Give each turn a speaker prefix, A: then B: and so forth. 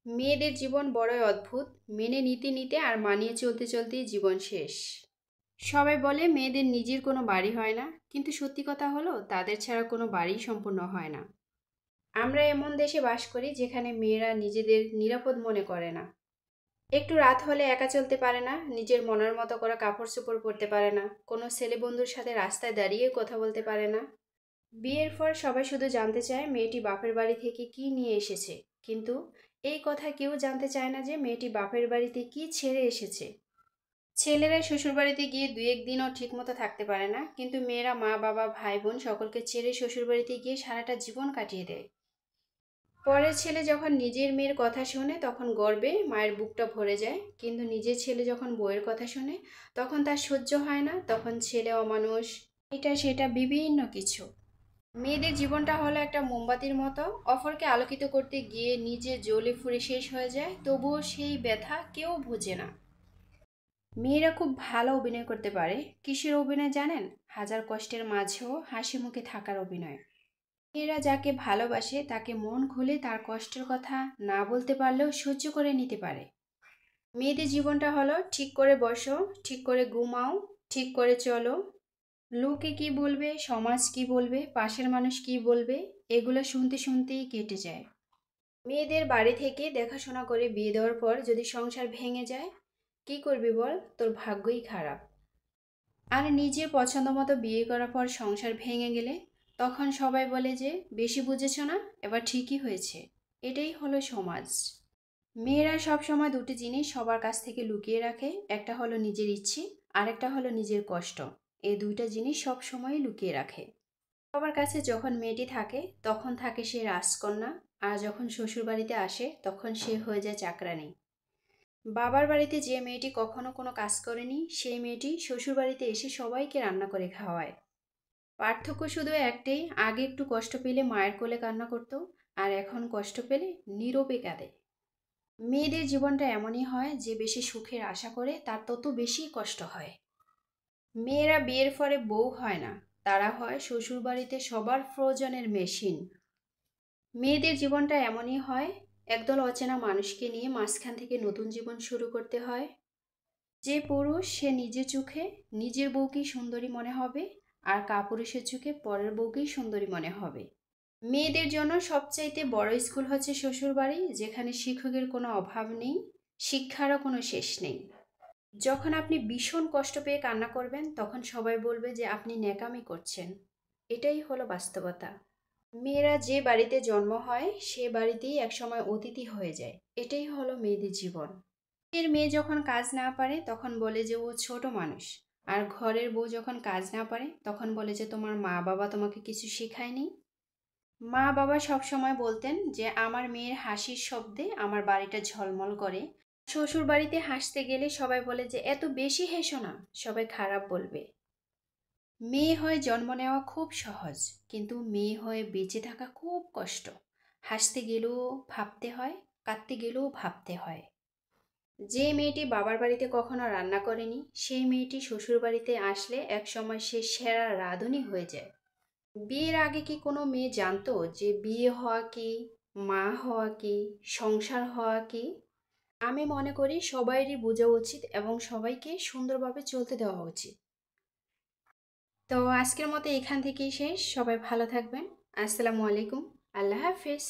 A: মেয়েদের জীবন বড়ই অদ্ভুত। মেনে নিতে নিতে আর মানিয়ে চলতে চলতেই জীবন শেষ। সবাই বলে মেয়েদের নিজের কোনো বাড়ি হয় না, কিন্তু সত্যি কথা হলো তাদের ছাড়া কোনো বাড়িই সম্পূর্ণ হয় না। আমরা এমন দেশে বাস করি যেখানে মেয়েরা নিজেদের নিরাপদ মনে করে না। একটু রাত হলে একা চলতে পারে না, নিজের মনের মতো করে কাপড় চোপড় পরতে পারে না, কোনো ছেলে বন্ধুর সাথে রাস্তায় দাঁড়িয়ে কথা বলতে পারে না। বিয়ের পর সবাই শুধু জানতে চায় মেয়েটি বাপের বাড়ি থেকে কি নিয়ে এসেছে, কিন্তু এই কথা কেউ জানতে চায় না যে মেয়েটি বাপের বাড়িতে কি ছেড়ে এসেছে। ছেলেরা শ্বশুরবাড়িতে গিয়ে দু একদিনও ঠিকমতো থাকতে পারে না, কিন্তু মেয়েরা মা বাবা ভাই বোন সকলকে ছেড়ে শ্বশুরবাড়িতে গিয়ে সারাটা জীবন কাটিয়ে দেয়। পরের ছেলে যখন নিজের মেয়ের কথা শোনে তখন গর্বে মায়ের বুকটা ভরে যায়, কিন্তু নিজের ছেলে যখন বউয়ের কথা শোনে তখন তার সহ্য হয় না, তখন ছেলে অমানুষ, এটা সেটা বিভিন্ন কিছু। মেয়েদের জীবনটা হলো একটা মোমবাতির মতো, অপরকে আলোকিত করতে গিয়ে নিজে জ্বলে পুড়ে শেষ হয়ে যায়, তবুও সেই ব্যথা কেউ বোঝে না। মেয়েরা খুব ভালো অভিনয় করতে পারে। কিসের অভিনয় জানেন? হাজার কষ্টের মাঝেও হাসি মুখে থাকার অভিনয়। মেয়েরা যাকে ভালোবাসে তাকে মন খুলে তার কষ্টের কথা না বলতে পারলেও সহ্য করে নিতে পারে। মেয়েদের জীবনটা হলো ঠিক করে বসো, ঠিক করে ঘুমাও, ঠিক করে চলো। লোকে কি বলবে, সমাজ কি বলবে, পাশের মানুষ কি বলবে, এগুলো শুনতে শুনতেই কেটে যায়। মেয়েদের বাড়ি থেকে দেখাশোনা করে বিয়ে দেওয়ার পর যদি সংসার ভেঙে যায়, কি করবি বল, তোর ভাগ্যই খারাপ। আর নিজের পছন্দ মতো বিয়ে করার পর সংসার ভেঙে গেলে তখন সবাই বলে যে বেশি বুঝেছ না, এবার ঠিকই হয়েছে। এটাই হলো সমাজ। মেয়েরা সব সময় দুটি জিনিস সবার কাছ থেকে লুকিয়ে রাখে, একটা হলো নিজের ইচ্ছে, আরেকটা হলো নিজের কষ্ট। এই দুইটা জিনিস সব সময় লুকিয়ে রাখে। সবার কাছে যখন মেয়েটি থাকে তখন থাকে সে রাজকন্যা, আর যখন শ্বশুর বাড়িতে আসে তখন সে হয়ে যায় চাকরানী। বাবার বাড়িতে যে মেয়েটি কখনো কোনো কাজ করেনি সেই মেয়েটি শ্বশুর বাড়িতে এসে সবাইকে রান্না করে খাওয়ায়। পার্থক্য শুধু একটাই, আগে একটু কষ্ট পেলে মায়ের কোলে কান্না করতো, আর এখন কষ্ট পেলে নীরবে কাঁদে। মেয়েদের জীবনটা এমনই হয়, যে বেশি সুখের আশা করে তার তত বেশি কষ্ট হয়। মেয়েরা বিয়ের পরে বউ হয় না, তারা হয় শ্বশুরবাড়িতে সবার প্রয়োজনের মেশিন। মেয়েদের জীবনটা এমনই হয়, একদল অচেনা মানুষকে নিয়ে মাঝখান থেকে নতুন জীবন শুরু করতে হয়। যে পুরুষ সে নিজের চোখে নিজের বউকেই সুন্দরী মনে হবে, আর কাপুরুষের চোখে পরের বউকেই সুন্দরী মনে হবে। মেয়েদের জন্য সবচাইতে বড় স্কুল হচ্ছে শ্বশুরবাড়ি, যেখানে শিক্ষকের কোনো অভাব নেই, শিক্ষারও কোনো শেষ নেই। যখন আপনি ভীষণ কষ্ট পেয়ে কান্না করবেন তখন সবাই বলবে যে আপনি ন্যাকামি করছেন। এটাই হলো বাস্তবতা। মেয়েরা যে বাড়িতে জন্ম হয় সে বাড়িতেই একসময় অতিথি হয়ে যায়। এটাই হলো মেয়েদের জীবন। এর মেয়ে যখন কাজ না পারে তখন বলে যে ও ছোট মানুষ, আর ঘরের বউ যখন কাজ না পারে তখন বলে যে তোমার মা বাবা তোমাকে কিছু শেখায়নি। মা বাবা সব সময় বলতেন যে আমার মেয়ের হাসির শব্দে আমার বাড়িটা ঝলমল করে। শ্বশুর বাড়িতে হাসতে গেলে সবাই বলে যে এত বেশি হেসো না, সবাই খারাপ বলবে। মেয়ে হয়ে জন্ম নেওয়া খুব সহজ, কিন্তু মেয়ে হয়ে বেঁচে থাকা খুব কষ্ট। হাসতে গেলেও ভাবতে হয়, কাঁদতে গেলেও ভাবতে হয়। যে মেয়েটি বাবার বাড়িতে কখনো রান্না করেনি সেই মেয়েটি শ্বশুর বাড়িতে আসলে একসময় সে সেরা রাঁধুনি হয়ে যায়। বিয়ের আগে কি কোনো মেয়ে জানতো যে বিয়ে হওয়া কি, মা হওয়া কি, সংসার হওয়া কি? আমি মনে করি সবাইরই বোঝা উচিত এবং সবাইকে সুন্দরভাবে চলতে দেওয়া উচিত। তো আজকের মতো এখান থেকেই শেষ। সবাই ভালো থাকবেন। আসসালামু আলাইকুম। আল্লাহ হাফেজ।